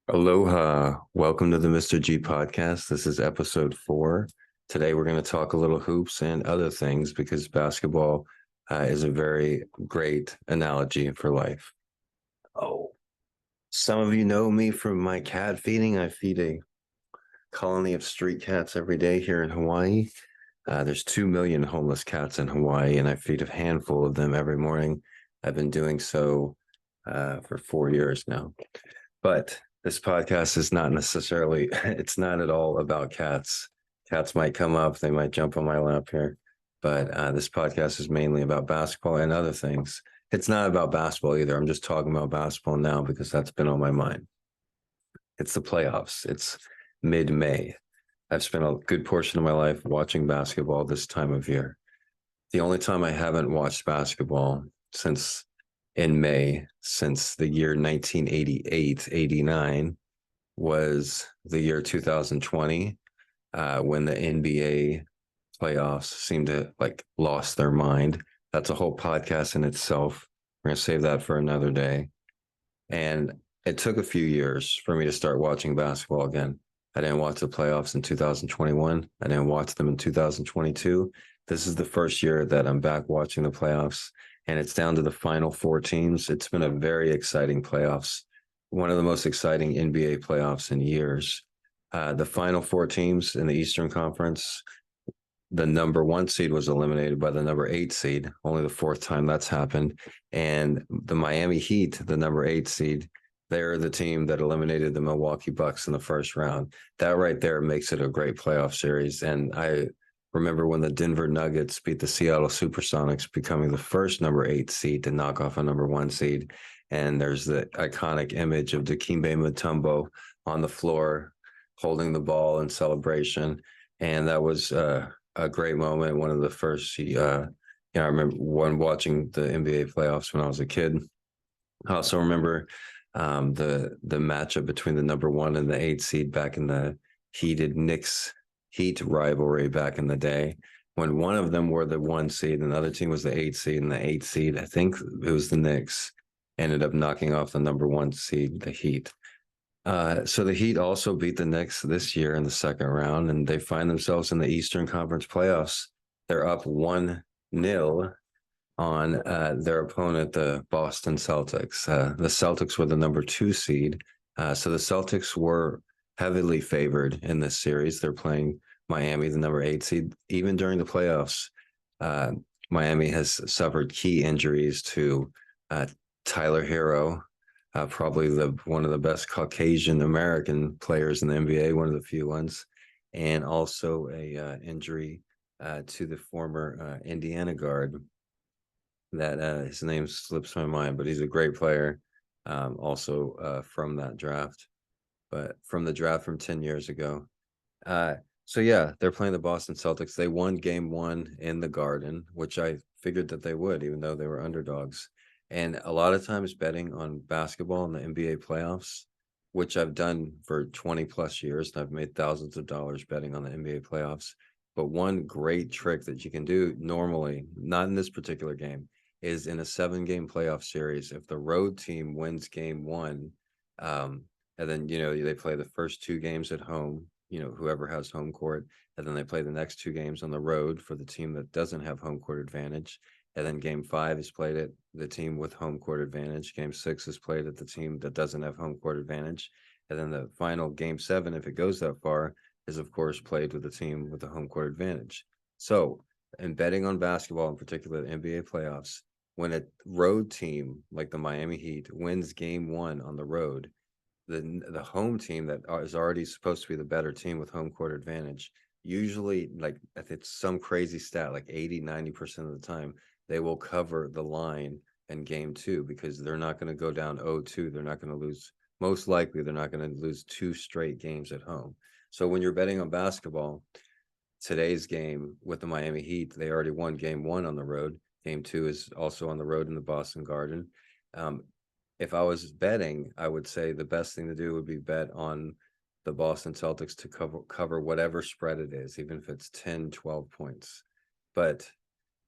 Aloha. Welcome to the Mr.G podcast. This is episode 4. Today we're going to talk a little hoops and other things because basketball is a very great analogy for life. Oh, some of you know me from my cat feeding. I feed a colony of street cats every day here in Hawaii. There's 2 million homeless cats in Hawaii, and I feed a handful of them every morning. I've been doing so for 4 years now. But this podcast is not necessarily, it's not at all about cats. Cats might come up, they might jump on my lap here. But this podcast is mainly about basketball and other things. It's not about basketball either. I'm just talking about basketball now because that's been on my mind. It's the playoffs. It's mid-May. I've spent a good portion of my life watching basketball this time of year. The only time I haven't watched basketball since in May, since the year 1988, 89 was the year 2020, when the NBA playoffs seemed to lost their mind. That's a whole podcast in itself. We're going to save that for another day. And it took a few years for me to start watching basketball again. I didn't watch the playoffs in 2021. I didn't watch them in 2022. This is the first year that I'm back watching the playoffs, and it's down to the final 4 teams. It's been a very exciting playoffs, one of the most exciting NBA playoffs in years. The final 4 teams in the Eastern Conference, the number 1 seed was eliminated by the number 8 seed, only the 4th time that's happened. And the Miami Heat, the number 8 seed, they're the team that eliminated the Milwaukee Bucks in the first round. That right there makes it a great playoff series. And I remember when the Denver Nuggets beat the Seattle Supersonics, becoming the first number 8 seed to knock off a number 1 seed. And there's the iconic image of Dikembe Mutombo on the floor holding the ball in celebration. And that was a great moment. One of the first, I remember when watching the NBA playoffs when I was a kid. I also remember the matchup between the number 1 and the 8 seed back in the heated Knicks Heat rivalry back in the day, when one of them were the 1 seed and the other team was the 8 seed, and the 8 seed, I think it was the Knicks, ended up knocking off the number 1 seed, the Heat. So the Heat also beat the Knicks this year in the second round, and they find themselves in the Eastern Conference playoffs. They're up 1-0 on their opponent, the Boston Celtics. The Celtics were the number 2 seed. So the Celtics were heavily favored in this series. They're playing Miami, the number 8 seed. Even during the playoffs, Miami has suffered key injuries to Tyler Hero, probably one of the best Caucasian American players in the NBA, one of the few ones, and also a injury to the former Indiana guard that his name slips my mind, but he's a great player, also from that draft, but from the draft from 10 years ago. So yeah, they're playing the Boston Celtics. They won game 1 in the Garden, which I figured that they would, even though they were underdogs. And a lot of times betting on basketball in the NBA playoffs, which I've done for 20 plus years, and I've made thousands of dollars betting on the NBA playoffs. But one great trick that you can do normally, not in this particular game, is in a 7-game playoff series, if the road team wins game 1, and then, they play the first 2 games at home, whoever has home court, and then they play the next 2 games on the road for the team that doesn't have home court advantage. And then game 5 is played at the team with home court advantage. Game 6 is played at the team that doesn't have home court advantage. And then the final game 7, if it goes that far, is of course played with the team with the home court advantage. So in betting on basketball, in particular the NBA playoffs, when a road team like the Miami Heat wins game 1 on the road, the home team that is already supposed to be the better team with home court advantage, usually, like, if it's some crazy stat, like 80-90% of the time, they will cover the line in game 2 because they're not going to go down 0-2. They're not going to lose. Most likely, they're not going to lose 2 straight games at home. So when you're betting on basketball, today's game with the Miami Heat, they already won game 1 on the road. Game 2 is also on the road in the Boston Garden. If I was betting, I would say the best thing to do would be bet on the Boston Celtics to cover whatever spread it is, even if it's 10, 12 points. But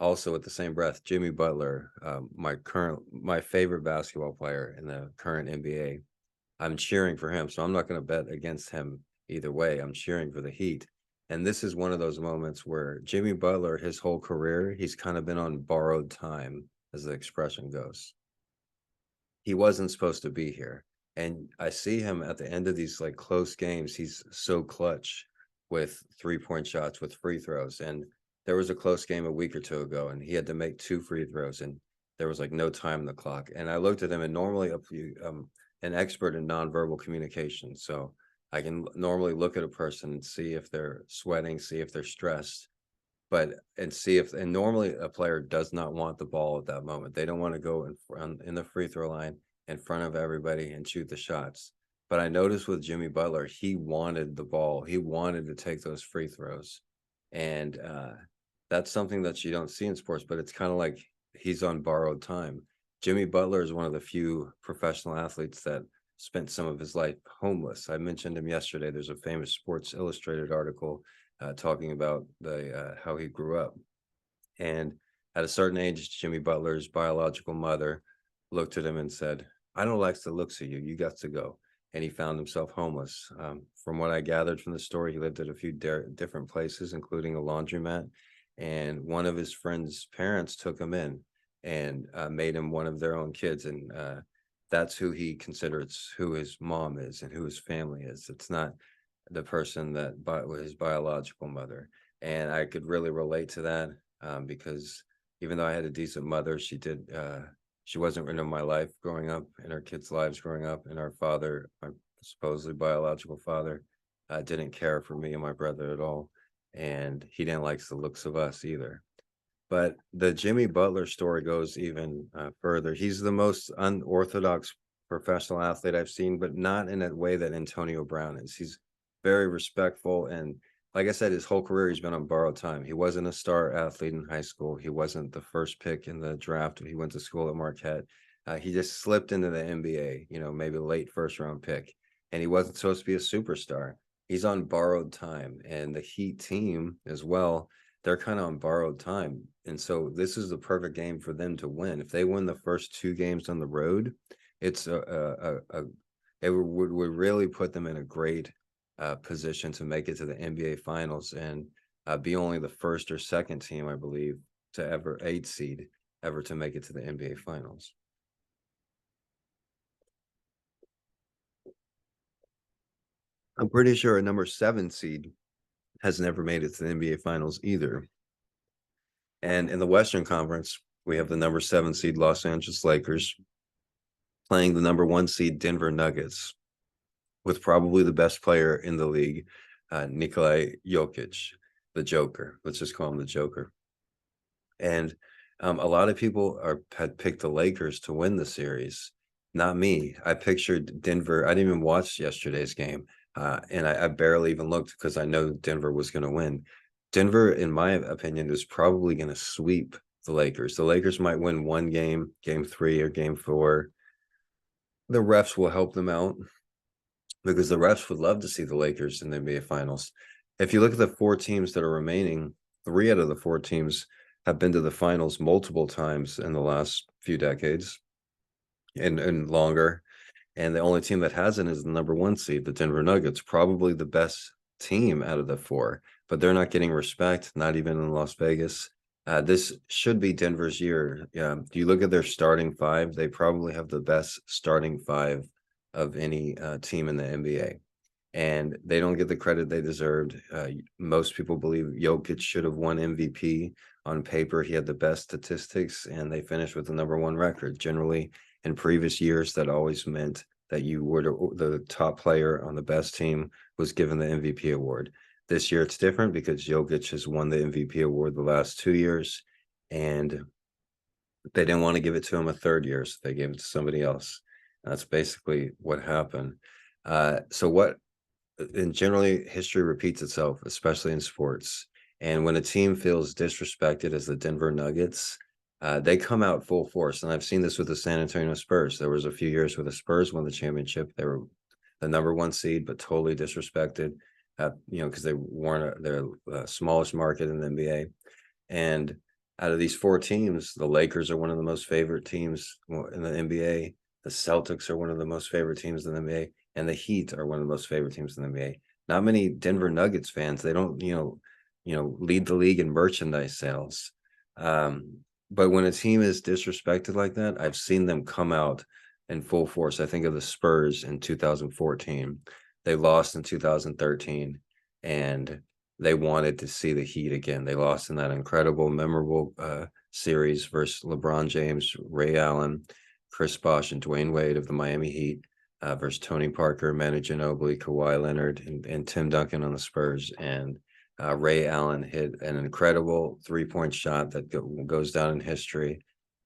also at the same breath, Jimmy Butler, my favorite basketball player in the current NBA, I'm cheering for him. So I'm not going to bet against him either way. I'm cheering for the Heat. And this is one of those moments where Jimmy Butler, his whole career, he's kind of been on borrowed time, as the expression goes. He wasn't supposed to be here. And I see him at the end of these like close games. He's so clutch with 3-point shots, with free throws. And there was a close game a week or two ago, and he had to make 2 free throws, and there was like no time on the clock. And I looked at him, and normally an expert in nonverbal communication. So I can normally look at a person and see if they're sweating, see if they're stressed, and see if, and normally a player does not want the ball at that moment. They don't want to go in the free throw line in front of everybody and shoot the shots. But I noticed with Jimmy Butler, he wanted the ball. He wanted to take those free throws. And that's something that you don't see in sports, but it's kind of like he's on borrowed time. Jimmy Butler is one of the few professional athletes that spent some of his life homeless. I mentioned him yesterday. There's a famous Sports Illustrated article talking about how he grew up. And at a certain age, Jimmy Butler's biological mother looked at him and said, "I don't like the looks of you. You got to go." And he found himself homeless. From what I gathered from the story, he lived at a few different places, including a laundromat. And one of his friend's parents took him in and made him one of their own kids. And that's who he considers who his mom is and who his family is. It's not the person that was his biological mother. And I could really relate to that because even though I had a decent mother, she wasn't in my life growing up, in our kids' lives growing up, and our father, my supposedly biological father, didn't care for me and my brother at all, and he didn't like the looks of us either. But the Jimmy Butler story goes even further. He's the most unorthodox professional athlete I've seen, but not in a way that Antonio Brown is. He's very respectful, and like I said, his whole career he's been on borrowed time. He wasn't a star athlete in high school. He wasn't the first pick in the draft. He went to school at Marquette. He just slipped into the NBA, maybe late first round pick, and he wasn't supposed to be a superstar. He's on borrowed time, and the Heat team as well, they're kind of on borrowed time. And so this is the perfect game for them to win. If they win the first 2 games on the road, it's it would really put them in a great position to make it to the NBA Finals and be only the first or second team, I believe, to ever 8 seed ever to make it to the NBA Finals. I'm pretty sure a number 7 seed has never made it to the NBA Finals either. And in the Western Conference, we have the number 7 seed Los Angeles Lakers playing the number 1 seed Denver Nuggets with probably the best player in the league, Nikola Jokic, the Joker. Let's just call him the Joker. And a lot of people had picked the Lakers to win the series. Not me. I pictured Denver. I didn't even watch yesterday's game. And I barely even looked because I know Denver was going to win. Denver, in my opinion, is probably going to sweep the Lakers. The Lakers might win one game, game 3 or game 4. The refs will help them out because the refs would love to see the Lakers in the NBA Finals. If you look at the 4 teams that are remaining, 3 out of the 4 teams have been to the finals multiple times in the last few decades and longer. And the only team that hasn't is the number 1 seed, the Denver Nuggets, probably the best team out of the 4, but they're not getting respect, not even in Las Vegas. This should be Denver's year. Yeah, you look at their starting 5, they probably have the best starting 5 of any team in the NBA. And they don't get the credit they deserved. Most people believe Jokic should have won MVP. On paper, he had the best statistics, and they finished with the number 1 record. Generally, in previous years, that always meant that you were the top player on the best team was given the MVP award. This year, it's different because Jokic has won the MVP award the last 2 years, and they didn't want to give it to him a 3rd year, so they gave it to somebody else. That's basically what happened. And generally, history repeats itself, especially in sports. And when a team feels disrespected, as the Denver Nuggets, they come out full force. And I've seen this with the San Antonio Spurs. There was a few years where the Spurs won the championship. They were the number 1 seed, but totally disrespected, because they weren't their smallest market in the NBA. And out of these 4 teams, the Lakers are one of the most favorite teams in the NBA. The Celtics are one of the most favorite teams in the NBA, and the Heat are one of the most favorite teams in the NBA. Not many Denver Nuggets fans. They don't, lead the league in merchandise sales. But when a team is disrespected like that, I've seen them come out in full force. I think of the Spurs in 2014. They lost in 2013, and they wanted to see the Heat again. They lost in that incredible, memorable series versus LeBron James, Ray Allen, Chris Bosh, and Dwayne Wade of the Miami Heat versus Tony Parker, Manu Ginobili, Kawhi Leonard, and Tim Duncan on the Spurs. And Ray Allen hit an incredible three-point shot that goes down in history.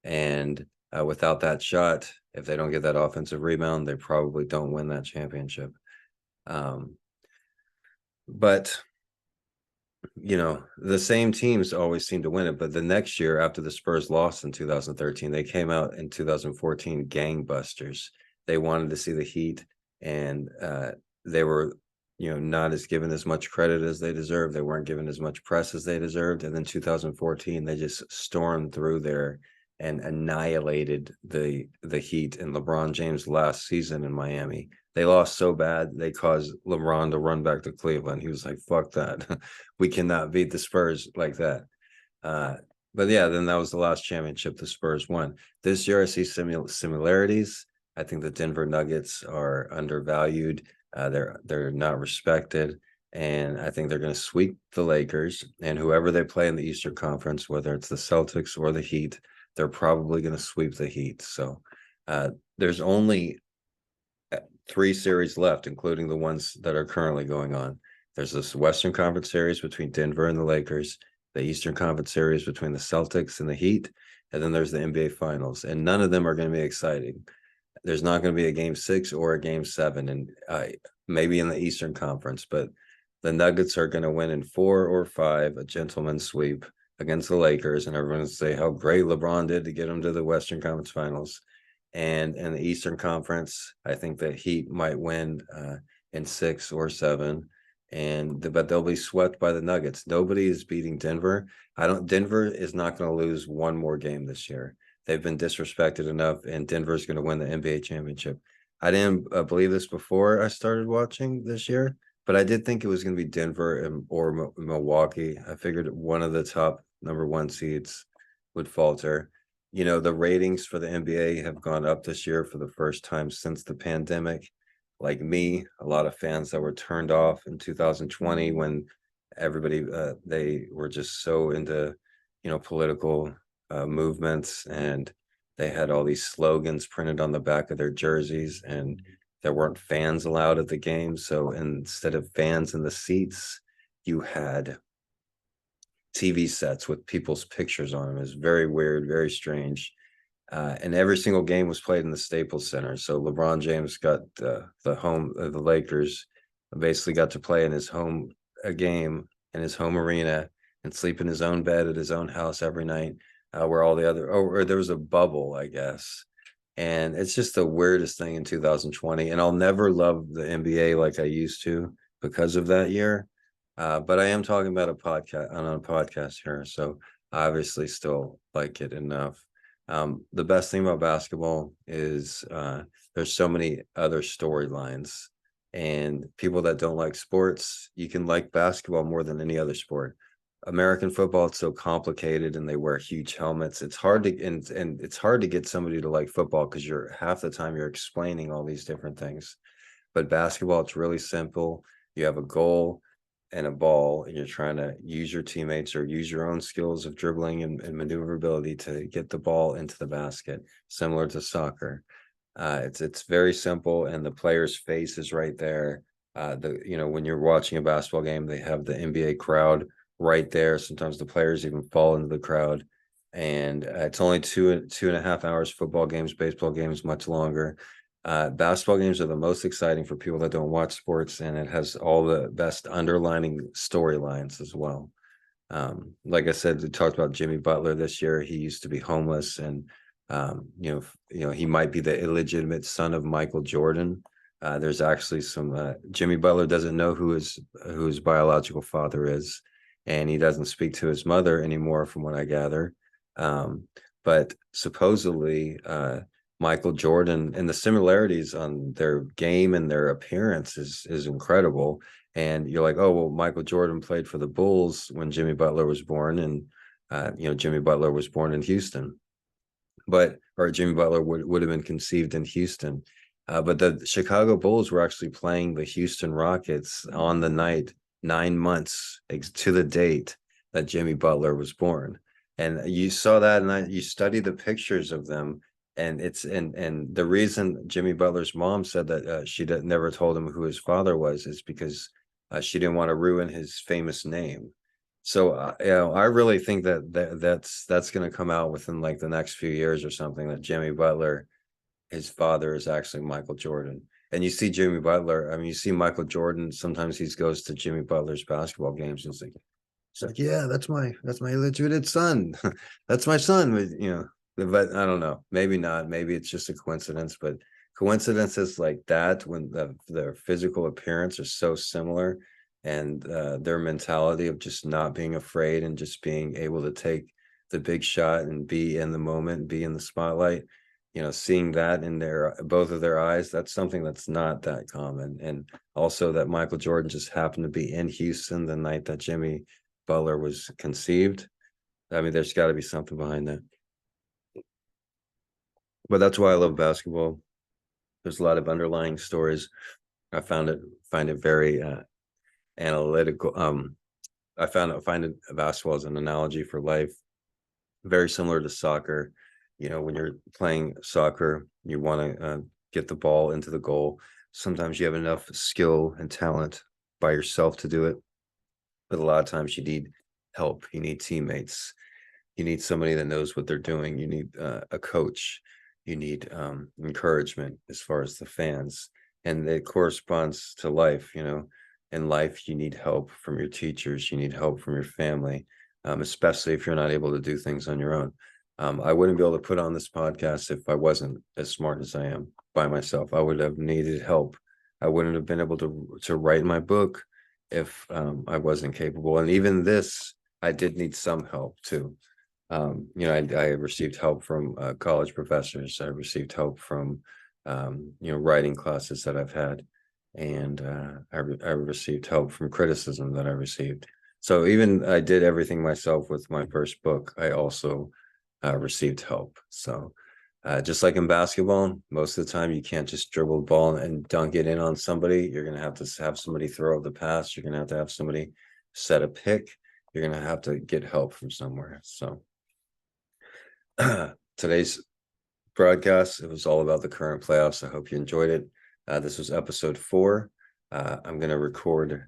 And without that shot, if they don't get that offensive rebound, they probably don't win that championship. But the same teams always seem to win it. But the next year, after the Spurs lost in 2013, they came out in 2014 gangbusters. They wanted to see the Heat, and they were, not as given as much credit as they deserved. They weren't given as much press as they deserved. And then 2014, they just stormed through there and annihilated the Heat in LeBron James' last season in Miami. They lost so bad, they caused LeBron to run back to Cleveland. He was like, fuck that. We cannot beat the Spurs like that. But yeah, then that was the last championship the Spurs won. This year, I see similarities. I think the Denver Nuggets are undervalued. They're not respected. And I think they're going to sweep the Lakers. And whoever they play in the Eastern Conference, whether it's the Celtics or the Heat, they're probably going to sweep the Heat. So there's only 3 series left, including the ones that are currently going on. There's this Western Conference series between Denver and the Lakers, the Eastern Conference series between the Celtics and the Heat, and then there's the NBA Finals. And none of them are going to be exciting. There's not going to be a Game 6 or a Game 7, and maybe in the Eastern Conference, but the Nuggets are going to win in 4 or 5, a gentleman's sweep against the Lakers, and everyone's going to say how great LeBron did to get them to the Western Conference Finals. And in the Eastern Conference, I think the Heat might win in 6 or 7, but they'll be swept by the Nuggets. Nobody is beating Denver. Denver is not going to lose one more game this year. They've been disrespected enough, and Denver is going to win the NBA championship. I didn't believe this before I started watching this year, but I did think it was going to be Denver or Milwaukee. I figured one of the top number 1 seeds would falter. The ratings for the NBA have gone up this year for the first time since the pandemic. Like me, a lot of fans that were turned off in 2020 when everybody, they were just so into, political movements, and they had all these slogans printed on the back of their jerseys, and there weren't fans allowed at the game. So instead of fans in the seats, you had TV sets with people's pictures on them. Is very weird, very strange. And every single game was played in the Staples Center. So LeBron James got the Lakers basically got to play in his home game in his home arena and sleep in his own bed at his own house every night, where all the other or there was a bubble, I guess. And it's just the weirdest thing in 2020. And I'll never love the NBA like I used to because of that year. But I am talking about a podcast here, so I obviously still like it enough. The best thing about basketball is there's so many other storylines, and people that don't like sports, you can like basketball more than any other sport. American football, it's so complicated, and they wear huge helmets. It's hard to and it's hard to get somebody to like football because you're half the time you're explaining all these different things. But basketball, it's really simple. You have a goal and a ball, and you're trying to use your teammates or use your own skills of dribbling and maneuverability to get the ball into the basket, similar to soccer. It's very simple, and the player's face is right there. When you're watching a basketball game, they have the NBA crowd right there. Sometimes the players even fall into the crowd, and it's only 2.5 hours. Football games, baseball games, much longer. Basketball games are the most exciting for people that don't watch sports, and it has all the best underlining storylines as well. Like I said, we talked about Jimmy Butler this year. He used to be homeless, and he might be the illegitimate son of Michael Jordan. There's actually some Jimmy Butler doesn't know who his biological father is, and he doesn't speak to his mother anymore, from what I gather. But supposedly, Michael Jordan, and the similarities on their game and their appearance is incredible. And you're like, oh well, Michael Jordan played for the Bulls when Jimmy Butler was born, and Jimmy Butler was born in Houston, or Jimmy Butler would have been conceived in Houston. But the Chicago Bulls were actually playing the Houston Rockets on the night 9 months to the date that Jimmy Butler was born. And you saw that, and you study the pictures of them, and and the reason Jimmy Butler's mom said that she never told him who his father was is because she didn't want to ruin his famous name. So I really think that's going to come out within like the next few years or something, that Jimmy Butler, his father, is actually Michael Jordan. And you see Jimmy Butler. I mean, you see Michael Jordan. Sometimes he goes to Jimmy Butler's basketball games, and it's like, yeah, that's my legitimate son. That's my son. But I don't know. Maybe not. Maybe it's just a coincidence. But coincidences like that, when their physical appearance are so similar, and their mentality of just not being afraid and just being able to take the big shot and be in the moment, be in the spotlight, seeing that in both of their eyes, that's something that's not that common. And also that Michael Jordan just happened to be in Houston the night that Jimmy Butler was conceived. I mean, there's got to be something behind that. But that's why I love basketball. There's a lot of underlying stories. I find it very analytical. Find it basketball as an analogy for life, very similar to soccer. When you're playing soccer, you want to get the ball into the goal. Sometimes you have enough skill and talent by yourself to do it, but a lot of times you need help. You need teammates. You need somebody that knows what they're doing. You need a coach. You need encouragement as far as the fans, and it corresponds to life. In life, you need help from your teachers. You need help from your family, especially if you're not able to do things on your own. I wouldn't be able to put on this podcast if I wasn't as smart as I am by myself. I would have needed help. I wouldn't have been able to write my book if I wasn't capable. And even this, I did need some help too. I received help from college professors. I received help from, writing classes that I've had, and I received help from criticism that I received. So even I did everything myself with my first book, I also received help. So just like in basketball, most of the time you can't just dribble the ball and dunk it in on somebody. You're going to have somebody throw the pass. You're going to have somebody set a pick. You're going to have to get help from somewhere. So today's broadcast, it was all about the current playoffs. I hope you enjoyed it. This was episode 4. I'm going to record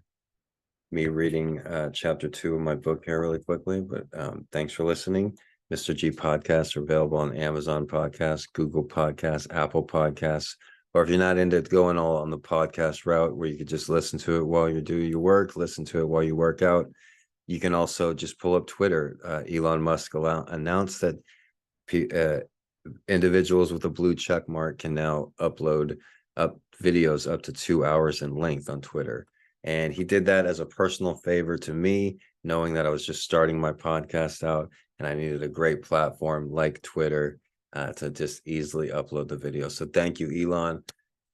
me reading chapter 2 of my book here really quickly, but thanks for listening. Mr.G podcasts are available on Amazon Podcasts, Google Podcasts, Apple Podcasts, or if you're not into going all on the podcast route where you could just listen to it while you do your work, listen to it while you work out, you can also just pull up Twitter. Elon Musk announced that individuals with a blue check mark can now upload up videos up to 2 hours in length on Twitter. And he did that as a personal favor to me, knowing that I was just starting my podcast out and I needed a great platform like Twitter to just easily upload the video. So thank you, Elon.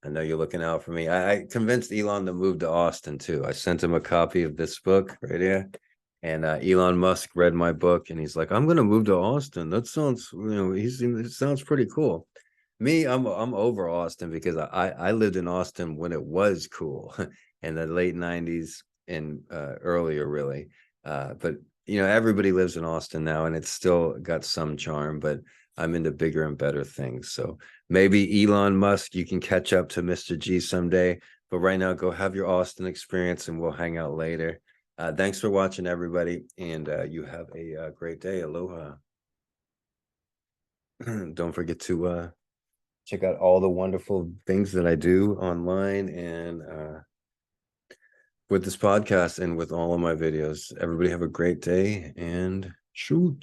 I know you're looking out for me. I convinced Elon to move to Austin too. I sent him a copy of this book right here. And Elon Musk read my book and he's like, I'm going to move to Austin. That sounds, it sounds pretty cool. Me, I'm over Austin because I lived in Austin when it was cool in the late 90s and earlier, really. But, everybody lives in Austin now and it's still got some charm, but I'm into bigger and better things. So maybe Elon Musk, you can catch up to Mr. G someday. But right now, go have your Austin experience and we'll hang out later. Thanks for watching, everybody, and you have a great day. Aloha. Don't forget to check out all the wonderful things that I do online and with this podcast and with all of my videos. Everybody have a great day and shoot.